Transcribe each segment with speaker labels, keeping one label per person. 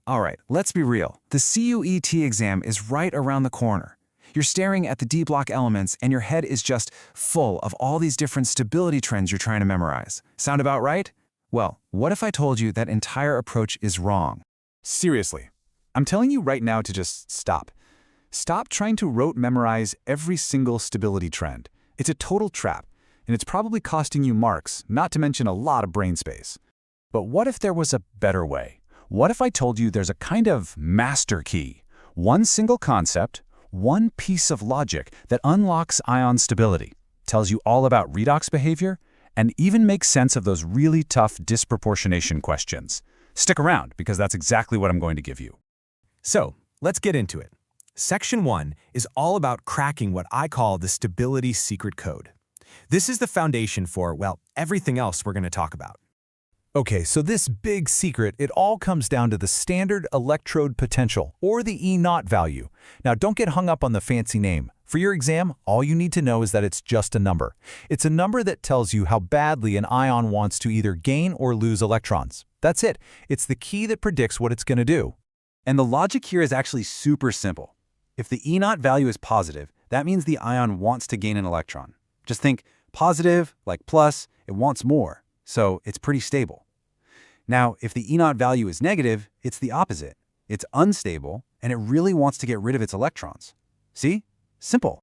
Speaker 1: All right, let's be real. The CUET exam is right around the corner. You're staring at the D block elements and your head is just full of all these different stability trends you're trying to memorize. Sound about right? Well, what if I told you that entire approach is wrong?
Speaker 2: Seriously, I'm telling you right now to just stop. Stop trying to rote memorize every single stability trend. It's a total trap, and it's probably costing you marks, not to mention a lot of brain space. But what if there was a better way? What if I told you there's a kind of master key, one single concept, one piece of logic that unlocks ion stability, tells you all about redox behavior, and even makes sense of those really tough disproportionation questions? Stick around, because that's exactly what I'm going to give you.
Speaker 3: So, let's get into it. Section 1 is all about cracking what I call the stability secret code. This is the foundation for, well, everything else we're going to talk about. Okay, so this big secret, it all comes down to the standard electrode potential, or the E0 value. Now, don't get hung up on the fancy name. For your exam, all you need to know is that it's just a number. It's a number that tells you how badly an ion wants to either gain or lose electrons. That's it. It's the key that predicts what it's going to do.
Speaker 2: And the logic here is actually super simple. If the E0 value is positive, that means the ion wants to gain an electron. Just think positive, like plus, it wants more, so it's pretty stable. Now, if the E0 value is negative, it's the opposite. It's unstable, and it really wants to get rid of its electrons. See? Simple.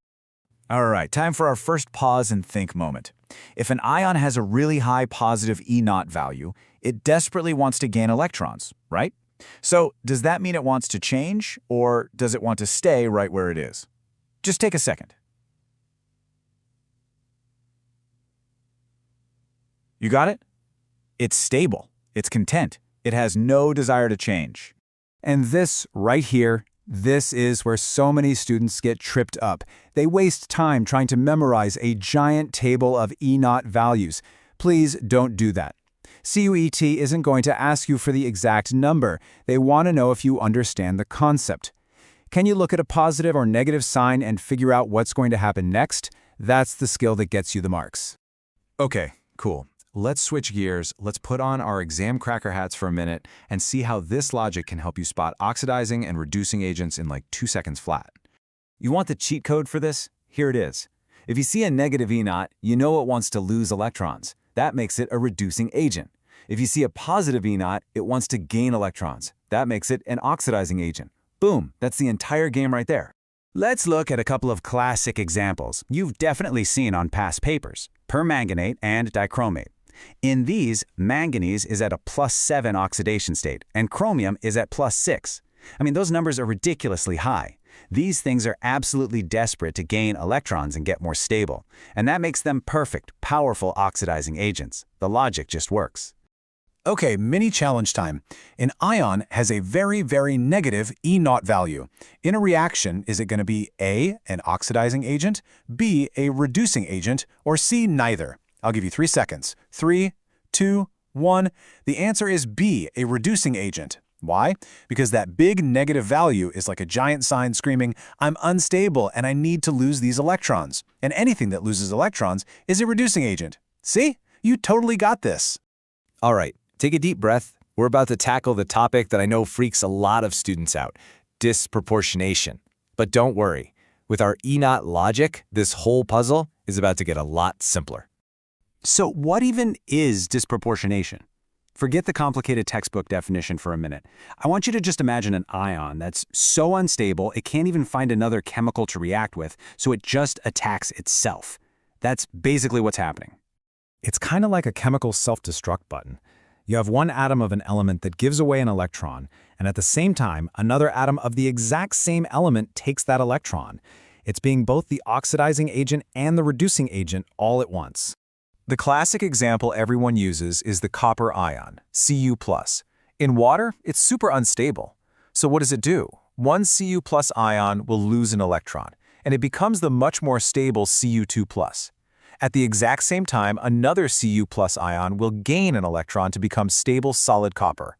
Speaker 4: All right, time for our first pause and think moment. If an ion has a really high positive E0 value, it desperately wants to gain electrons, right? So, does that mean it wants to change, or does it want to stay right where it is? Just take a second. You got it? It's stable. It's content. It has no desire to change.
Speaker 2: And this right here, this is where so many students get tripped up. They waste time trying to memorize a giant table of E0 values. Please don't do that. CUET isn't going to ask you for the exact number. They want to know if you understand the concept. Can you look at a positive or negative sign and figure out what's going to happen next? That's the skill that gets you the marks.
Speaker 1: Okay, cool. Let's switch gears. Let's put on our exam cracker hats for a minute and see how this logic can help you spot oxidizing and reducing agents in like 2 seconds flat.
Speaker 4: You want the cheat code for this? Here it is. If you see a negative E0, you know it wants to lose electrons. That makes it a reducing agent. If you see a positive E0, it wants to gain electrons. That makes it an oxidizing agent. Boom, that's the entire game right there.
Speaker 2: Let's look at a couple of classic examples you've definitely seen on past papers: permanganate and dichromate. In these, manganese is at a +7 oxidation state, and chromium is at +6. I mean, those numbers are ridiculously high. These things are absolutely desperate to gain electrons and get more stable, and that makes them perfect, powerful oxidizing agents. The logic just works.
Speaker 3: Okay, mini challenge time. An ion has a very, very negative E0 value. In a reaction, is it going to be A, an oxidizing agent, B, a reducing agent, or C, neither? I'll give you 3 seconds. 3, 2, 1. The answer is B, a reducing agent. Why? Because that big negative value is like a giant sign screaming, I'm unstable and I need to lose these electrons. And anything that loses electrons is a reducing agent. See? You totally got this.
Speaker 5: All right, take a deep breath. We're about to tackle the topic that I know freaks a lot of students out: disproportionation. But don't worry. With our E0 logic, this whole puzzle is about to get a lot simpler.
Speaker 2: So what even is disproportionation? Forget the complicated textbook definition for a minute. I want you to just imagine an ion that's so unstable it can't even find another chemical to react with, so it just attacks itself. That's basically what's happening.
Speaker 6: It's kind of like a chemical self-destruct button. You have one atom of an element that gives away an electron, and at the same time, another atom of the exact same element takes that electron. It's being both the oxidizing agent and the reducing agent all at once.
Speaker 3: The classic example everyone uses is the copper ion, Cu+. In water, it's super unstable. So what does it do? One Cu+ ion will lose an electron, and it becomes the much more stable Cu2+. At the exact same time, another Cu+ ion will gain an electron to become stable solid copper.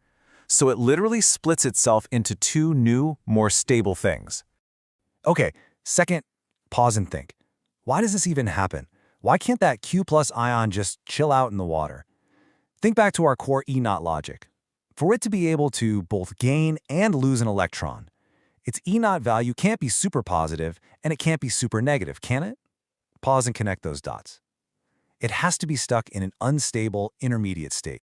Speaker 3: So it literally splits itself into two new, more stable things. Okay, second, pause and think. Why does this even happen? Why can't that Q+ ion just chill out in the water? Think back to our core E0 logic.
Speaker 1: For it to be able to both gain and lose an electron, its E0 value can't be super positive and it can't be super negative, can it? Pause and connect those dots. It has to be stuck in an unstable intermediate state.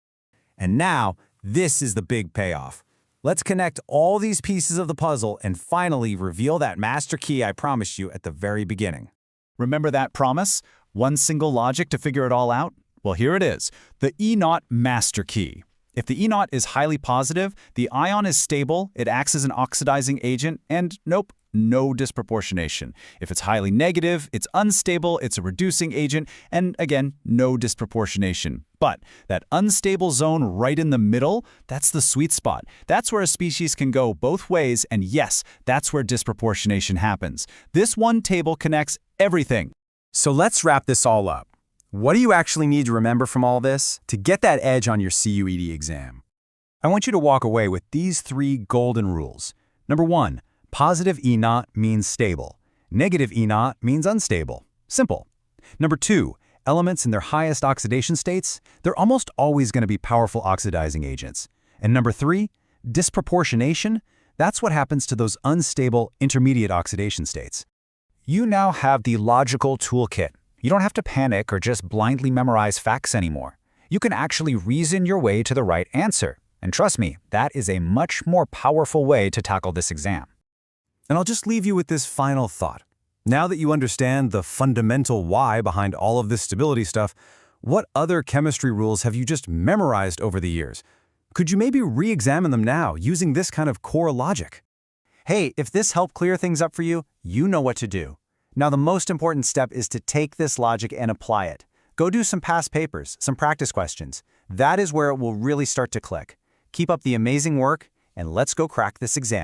Speaker 6: And now, this is the big payoff. Let's connect all these pieces of the puzzle and finally reveal that master key I promised you at the very beginning.
Speaker 2: Remember that promise? One single logic to figure it all out? Well, here it is, the E0 master key. If the E0 is highly positive, the ion is stable, it acts as an oxidizing agent, and nope, no disproportionation. If it's highly negative, it's unstable, it's a reducing agent, and again, no disproportionation. But that unstable zone right in the middle, that's the sweet spot. That's where a species can go both ways, and yes, that's where disproportionation happens. This one table connects everything.
Speaker 6: So let's wrap this all up. What do you actually need to remember from all this to get that edge on your CUET exam? I want you to walk away with these 3 golden rules. Number 1, positive E0 means stable. Negative E0 means unstable. Simple. Number 2, elements in their highest oxidation states, they're almost always going to be powerful oxidizing agents. And number 3, disproportionation, that's what happens to those unstable intermediate oxidation states. You now have the logical toolkit. You don't have to panic or just blindly memorize facts anymore. You can actually reason your way to the right answer. And trust me, that is a much more powerful way to tackle this exam.
Speaker 1: And I'll just leave you with this final thought. Now that you understand the fundamental why behind all of this stability stuff, what other chemistry rules have you just memorized over the years? Could you maybe re-examine them now using this kind of core logic? Hey, if this helped clear things up for you, you know what to do. Now, the most important step is to take this logic and apply it. Go do some past papers, some practice questions. That is where it will really start to click. Keep up the amazing work, and let's go crack this exam.